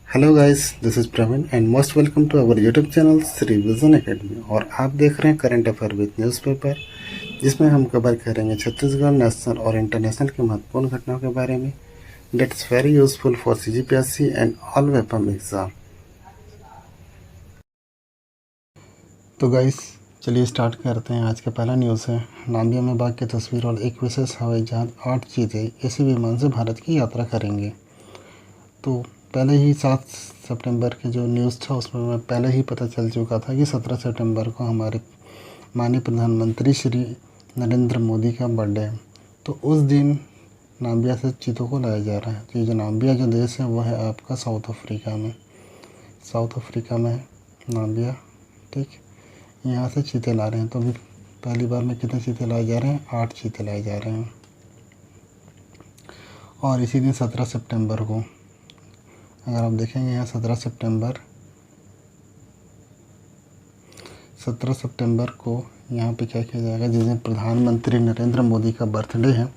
Hello guys, this is Praveen and most welcome to our YouTube channel Shri vision academy. और आप देख रहे हैं करंट अफेयर विद न्यूज़पेपर, जिसमें हम कवर करेंगे छत्तीसगढ़ नेशनल और इंटरनेशनल की महत्वपूर्ण घटनाओं के बारे में। That's very useful for CGPSC and all Vyapam exam. तो गाइस, चलिए स्टार्ट करते हैं। आज का पहला न्यूज़ है, नामिया में बाघ की तस्वीर और एक विशेष हवाई जहाज 8 चीते इसी विमान से भारत की यात्रा करेंगे। तो पहले ही 7 सितंबर के जो न्यूज़ था उसमें मैं पहले ही पता चल चुका था कि 17 सितंबर को हमारे माननीय प्रधानमंत्री श्री नरेंद्र मोदी का बर्थडे है। तो उस दिन नाम्बिया से चीतों को लाया जा रहा है। तो ये जो नाम्बिया जो देश है वो है आपका साउथ अफ्रीका में है नाम्बिया। ठीक, यहाँ से चीते ला रहे हैं। तो अभी पहली बार में कितने चीते लाए जा रहे हैं? 8 चीते लाए जा रहे हैं। और इसी दिन 17 सितंबर को अगर आप देखेंगे यहाँ 17 सितंबर को यहाँ पे क्या किया जाएगा, जिस दिन प्रधानमंत्री नरेंद्र मोदी का बर्थडे है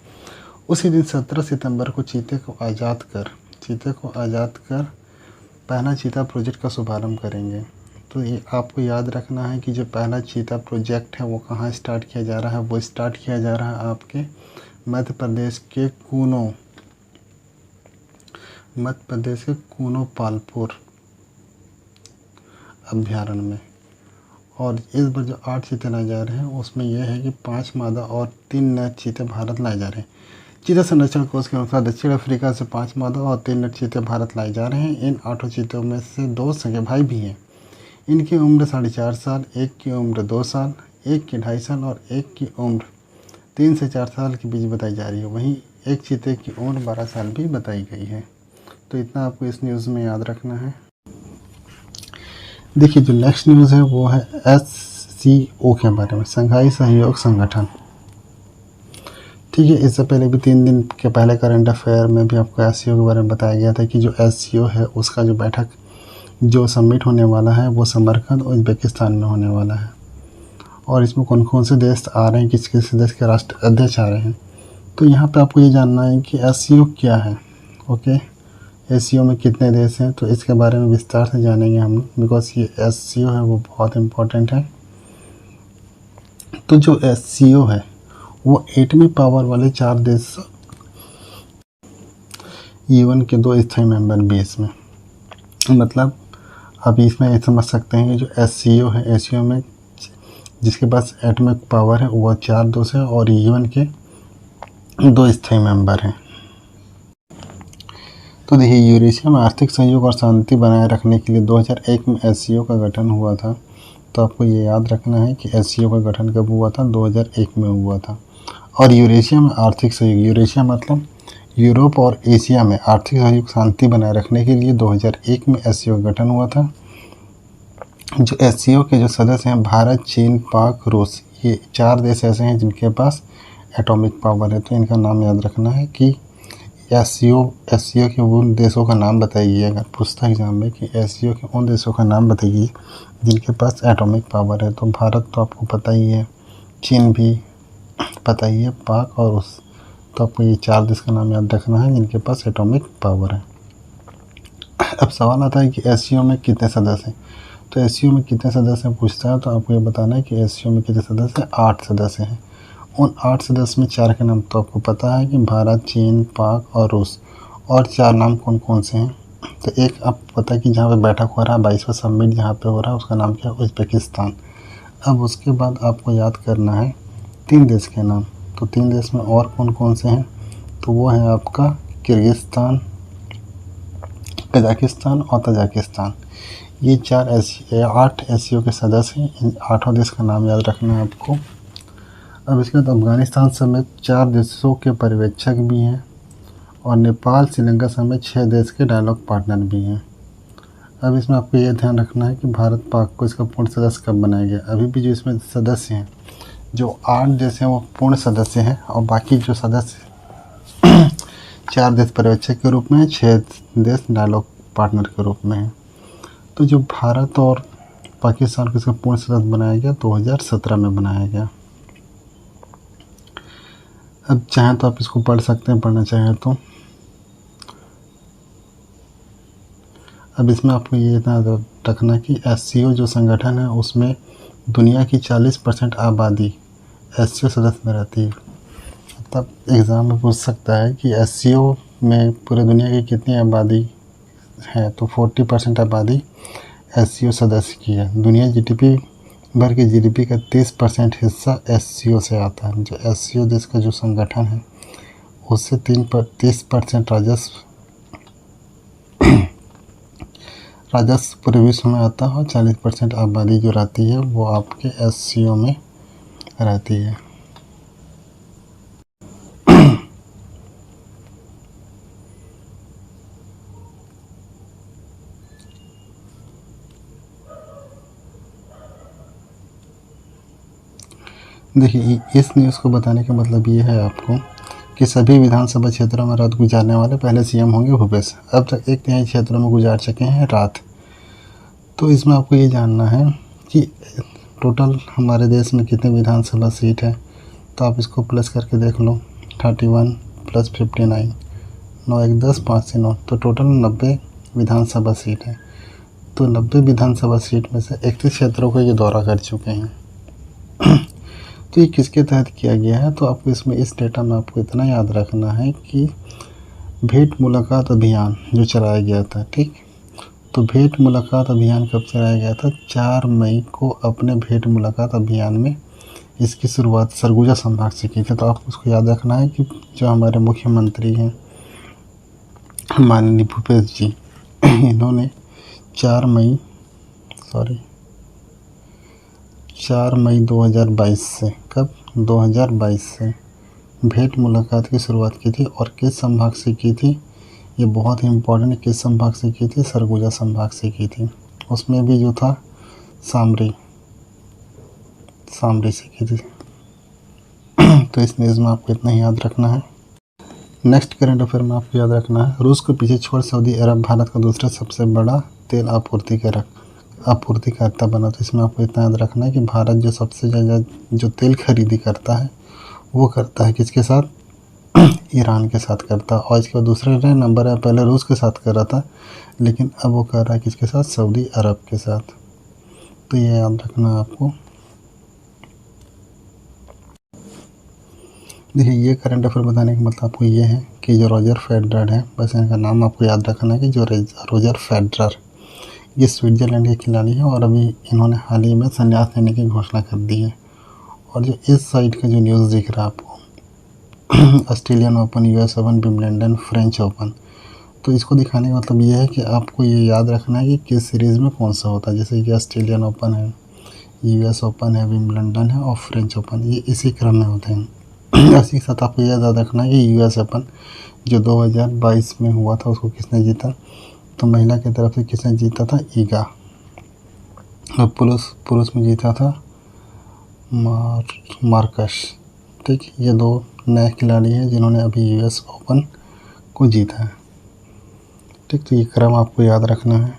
उसी दिन 17 सितंबर को चीते को आज़ाद कर पहला चीता प्रोजेक्ट का शुभारंभ करेंगे। तो ये आपको याद रखना है कि जो पहला चीता प्रोजेक्ट है वो कहाँ स्टार्ट किया जा रहा है? वो स्टार्ट किया जा रहा है आपके मध्य प्रदेश के कूनो पालपुर अभ्यारण्य में। और इस बार जो 8 चीते लाए जा रहे हैं उसमें यह है कि 5 मादा और 3 नर चीते भारत लाए जा रहे हैं। चीता संरक्षण कोष के अनुसार दक्षिण अफ्रीका से 5 मादा और 3 नर चीते भारत लाए जा रहे हैं। इन 8 चीतों में से 2 सगे भाई भी हैं। इनकी उम्र 4.5 साल, एक की उम्र 2 साल, एक की 2.5 साल और एक की उम्र 3 से 4 साल के बीच बताई जा रही है। वहीं एक चीते की उम्र 12 साल भी बताई गई है। तो इतना आपको इस न्यूज़ में याद रखना है। देखिए, जो नेक्स्ट न्यूज़ है वो है SCO के बारे में, शंघाई सहयोग संगठन। ठीक है, इससे पहले भी 3 दिन के पहले करंट अफेयर में भी आपको SCO के बारे में बताया गया था कि जो SCO है उसका जो बैठक जो समिट होने वाला है वो समरकंद उज़्बेकिस्तान में होने वाला है। और इसमें कौन कौन से देश आ रहे हैं, किस किस देश के राष्ट्र अध्यक्ष आ रहे हैं। तो यहाँ पे आपको ये जानना है कि SCO क्या है। ओके, SCO में कितने देश हैं, तो इसके बारे में विस्तार से जानेंगे हम, बिकॉज ये SCO है वो बहुत इम्पोर्टेंट है। तो जो SCO है वो 8वीं पावर वाले 4 देश, UN के 2 स्थायी मेंबर भी इसमें, मतलब अभी इसमें ये समझ सकते हैं कि जो SCO है, SCO में जिसके पास एटॉमिक पावर है वो 4 देश है और UN के 2 स्थायी मेंबर हैं। तो देखिए, यूरेशिया में आर्थिक सहयोग और शांति बनाए रखने के लिए 2001 में SCO का गठन हुआ था। तो आपको ये याद रखना है कि SCO का गठन कब हुआ था? 2001 में हुआ था। और यूरेशिया में आर्थिक सहयोग, यूरेशिया मतलब यूरोप और एशिया में आर्थिक सहयोग शांति बनाए रखने के लिए 2001 में SCO का गठन हुआ था। जो SCO के जो सदस्य हैं, भारत, चीन, पाक, रूस, ये 4 देश ऐसे हैं जिनके पास एटॉमिक पावर है। तो इनका नाम याद रखना है कि SCO के उन देशों का नाम बताइए। अगर पूछता है एग्जाम में कि SCO के उन देशों का नाम बताइए जिनके पास एटॉमिक पावर है, तो भारत तो आपको पता ही है, चीन भी पता ही है, पाक और रूस। तो आपको ये 4 देश का नाम याद रखना है जिनके पास एटॉमिक पावर है। अब सवाल आता है कि SCO में कितने सदस्य हैं। तो SCO में कितने सदस्य पूछता है, तो आपको ये बताना है कि SCO में कितने सदस्य हैं? 8 सदस्य हैं। उन 8 सदस्य में 4 के नाम तो आपको पता है कि भारत, चीन, पाक और रूस। और 4 नाम कौन कौन से हैं? तो एक आपको पता है कि जहाँ पे बैठक हो रहा है, 22वां समिट जहाँ पे हो रहा है, उसका नाम क्या है? उज़्बेकिस्तान। अब उसके बाद आपको याद करना है 3 देश के नाम। तो 3 देश में और कौन कौन से हैं? तो वो है आपका किर्गिस्तान, कजाकिस्तान और तजाकिस्तान। ये 8 SCO के सदस्य हैं। इन 8 देश का नाम याद रखना है आपको। अब इसके बाद अफगानिस्तान समेत 4 देशों के पर्यवेक्षक भी हैं और नेपाल, श्रीलंका समेत 6 देश के डायलॉग पार्टनर भी हैं। अब इसमें आपको ये ध्यान रखना है कि भारत पाक को इसका पूर्ण सदस्य कब बनाया गया। अभी भी जो इसमें सदस्य हैं, जो 8 देश हैं वो पूर्ण सदस्य हैं और बाकी जो सदस्य 4 देश पर्यवेक्षक के रूप में हैं, 6 देश डायलॉग पार्टनर के रूप में हैं। तो जो भारत और पाकिस्तान को इसका पूर्ण सदस्य बनाया गया 2017 में बनाया गया। अब चाहें तो आप इसको पढ़ सकते हैं, पढ़ना चाहें तो। अब इसमें आपको ये इतना रखना कि एससीओ जो संगठन है उसमें दुनिया की 40% आबादी एससीओ सदस्य में रहती है। तब एग्ज़ाम में पूछ सकता है कि एससीओ में पूरे दुनिया की कितनी आबादी है, तो 40% आबादी एससीओ सदस्य की है। दुनिया जीडीपी भर की जीडीपी का 30% हिस्सा एससीओ से आता है। जो एससीओ देश का जो संगठन है उससे 30% राजस्व पूरे विश्व में आता है और 40% आबादी जो रहती है वो आपके एससीओ में रहती है। देखिए, इस न्यूज़ को बताने का मतलब ये है आपको कि सभी विधानसभा क्षेत्रों में रात गुजारने वाले पहले सीएम होंगे भूपेश। अब तक 1/3 क्षेत्रों में गुजार चुके हैं रात। तो इसमें आपको ये जानना है कि टोटल हमारे देश में कितने विधानसभा सीट है, तो आप इसको प्लस करके देख लो। 31 + 59, 9 1 10, 5 से 9, तो टोटल 90 विधानसभा सीट है। तो 90 विधानसभा सीट में से 31 क्षेत्रों को ये दौरा कर चुके हैं। तो ये किसके तहत किया गया है, तो आपको इसमें इस डेटा में आपको इतना याद रखना है कि भेंट मुलाकात अभियान जो चलाया गया था, ठीक। तो भेंट मुलाकात अभियान कब चलाया गया था? 4 मई को अपने भेंट मुलाकात अभियान में इसकी शुरुआत सरगुजा संभाग से की थी। तो आपको उसको याद रखना है कि जो हमारे मुख्यमंत्री हैं माननीय भूपेश जी, इन्होंने 4 मई 2022 से, कब? 2022 से भेंट मुलाकात की शुरुआत की थी। और किस संभाग से की थी, ये बहुत ही इम्पोर्टेंट, किस संभाग से की थी? सरगुजा संभाग से की थी। उसमें भी जो था सामरी से की थी। तो इस न्यूज़ में आपको इतना ही याद रखना है। नेक्स्ट करंट अफेयर में आपको याद रखना है, रूस को पीछे छोड़ सऊदी अरब भारत का दूसरा सबसे बड़ा तेल आपूर्तिकर्ता बना। तो इसमें आपको इतना याद रखना है कि भारत जो सबसे ज़्यादा जो तेल खरीदी करता है वो करता है किसके साथ? ईरान के साथ करता है। और इसके बाद दूसरा नंबर है, पहले रूस के साथ कर रहा था लेकिन अब वो कर रहा है किसके साथ? सऊदी अरब के साथ। तो ये याद रखना है आपको। देखिए, ये करंट अफेयर बताने का मतलब आपको ये है कि जो रॉजर फेडरर है, बस इनका नाम आपको याद रखना है कि जो रॉजर फेडरर, ये स्विट्ज़रलैंड के खिलाड़ी हैं और अभी इन्होंने हाल ही में संन्यास लेने की घोषणा कर दी है। और जो इस साइड का जो न्यूज़ दिख रहा है आपको, Australian open, US open, Wimbledon, French open, तो इसको दिखाने का मतलब ये है कि आपको ये याद रखना है कि किस सीरीज़ में कौन सा होता है। जैसे कि ऑस्ट्रेलियन ओपन है, यूएस ओपन है, विंबलडन है और फ्रेंच ओपन, ये इसी क्रम में होते हैं। इसी के साथ आपको याद रखना है कि यूएस ओपन जो 2022 में हुआ था उसको किसने जीता? तो महिला की तरफ से किसने जीता था? ईगा। और पुरुष में जीता था मार्कस। ठीक, ये 2 नए खिलाड़ी हैं जिन्होंने अभी यूएस ओपन को जीता है। ठीक, तो ये क्रम आपको याद रखना है।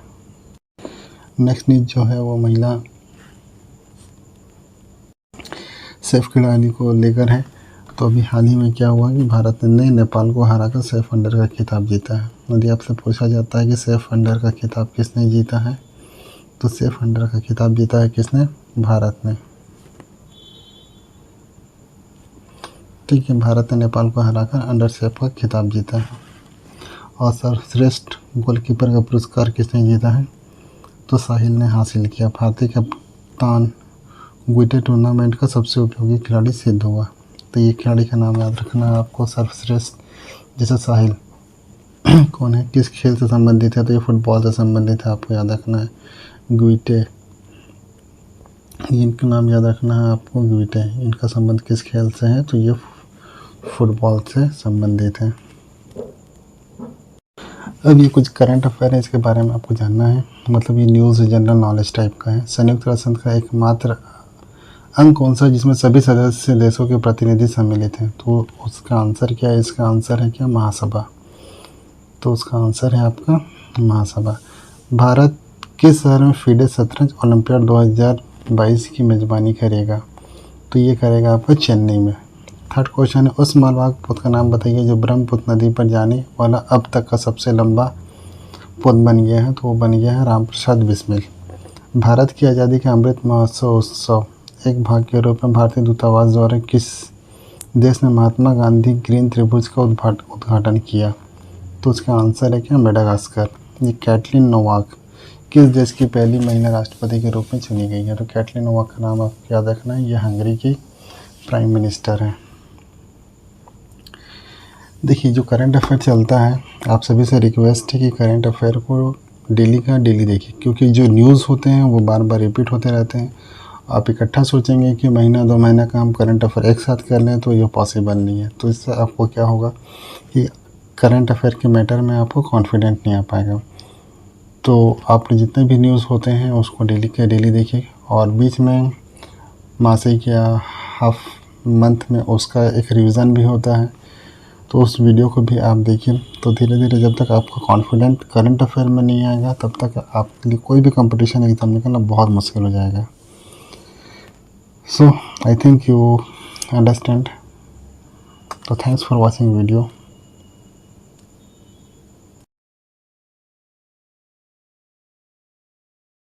नेक्स्ट न्यूज़ जो है वो महिला सेफ खिलाड़ी को लेकर है। तो अभी हाल ही में क्या हुआ कि भारत ने नेपाल को हराकर सेफ अंडर का खिताब जीता है। यदि आपसे पूछा जाता है कि सेफ अंडर का खिताब किसने जीता है, तो सेफ अंडर का खिताब जीता है किसने? भारत ने। ठीक है, भारत ने नेपाल को हराकर अंडर सेफ का खिताब जीता है। और सर्वश्रेष्ठ गोलकीपर का पुरस्कार किसने जीता है? तो साहिल ने हासिल किया। भारतीय कप्तान गुइटे टूर्नामेंट का सबसे उपयोगी खिलाड़ी सिद्ध हुआ। तो ये खिलाड़ी का नाम याद रखना है आपको, सर्वश्रेष्ठ। जैसे साहिल कौन है, किस खेल से संबंधित है? तो ये फुटबॉल से संबंधित है, आपको याद रखना है। गुइटे, इनका नाम याद रखना है आपको, गुइटे। इनका संबंध किस खेल से है? तो ये फुटबॉल से संबंधित है। अब ये कुछ करंट अफेयर है, इसके बारे में आपको जानना है। मतलब ये न्यूज़ जनरल नॉलेज टाइप का है। संयुक्त राष्ट्र संघ का एकमात्र अंग कौन सा जिसमें सभी सदस्य देशों के प्रतिनिधि सम्मिलित हैं? तो उसका आंसर क्या है? इसका आंसर है क्या? महासभा। तो उसका आंसर है आपका महासभा। भारत किस शहर में फीडे शतरंज ओलंपियाड 2022 की मेज़बानी करेगा? तो ये करेगा आपका चेन्नई में। थर्ड क्वेश्चन है, उस मालवाहक पोत का नाम बताइए जो ब्रह्मपुत्र नदी पर जाने वाला अब तक का सबसे लंबा पद बन गया है, तो वो बन गया है राम प्रसाद बिस्मिल। भारत की आज़ादी का अमृत महोत्सव उत्सव एक भाग के रूप में भारतीय दूतावास द्वारा किस देश ने महात्मा गांधी ग्रीन त्रिभुज का उद्घाटन किया? तो उसका आंसर है क्या? मेडागास्कर। ये कैटलिन नोवाक किस देश की पहली महिला राष्ट्रपति के रूप में चुनी गई है? तो कैटलिन नोवाक का नाम आपको याद रखना है, ये हंगरी की प्राइम मिनिस्टर है। देखिए, जो करंट अफेयर चलता है, आप सभी से रिक्वेस्ट है कि करंट अफेयर को डेली का डेली देखिए, क्योंकि जो न्यूज़ होते हैं वो बार बार रिपीट होते रहते हैं। आप इकट्ठा सोचेंगे कि महीना 2 महीना का हम करंट अफेयर एक साथ कर लें, तो ये पॉसिबल नहीं है। तो इससे आपको क्या होगा कि करंट अफेयर के मैटर में आपको कॉन्फिडेंट नहीं आ पाएगा। तो आप जितने भी न्यूज़ होते हैं उसको डेली के डेली देखिए, और बीच में मासिक या हाफ मंथ में उसका एक रिवीजन भी होता है, तो उस वीडियो को भी आप देखिए। तो धीरे धीरे जब तक आपका कॉन्फिडेंट करंट अफेयर में नहीं आएगा, तब तक आपके लिए कोई भी कंपटीशन एग्ज़ाम निकालना बहुत मुश्किल हो जाएगा। सो आई थिंक यू अंडरस्टैंड। तो थैंक्स फॉर वॉचिंग वीडियो।